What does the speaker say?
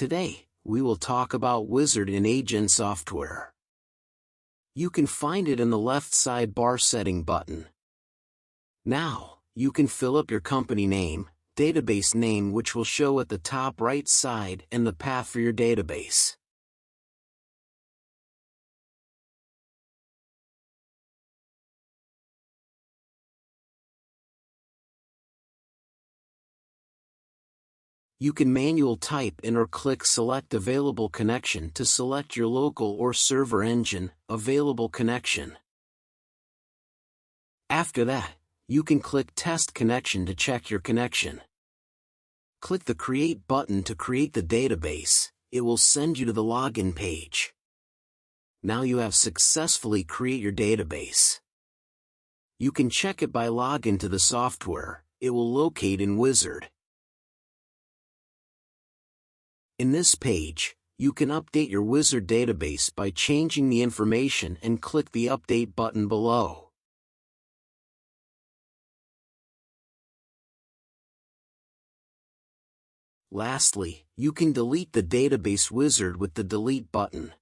Today, we will talk about Wizard in AGen Software. You can find it in the left sidebar setting button. Now, you can fill up your company name, database name which will show at the top right side and the path for your database. You can manual type in or click Select Available Connection to select your local or server engine, available connection. After that, you can click Test Connection to check your connection. Click the Create button to create the database. It will send you to the login page. Now you have successfully created your database. You can check it by login to the software. It will locate in Wizard. In this page, you can update your Wizard database by changing the information and click the Update button below. Lastly, you can delete the database Wizard with the Delete button.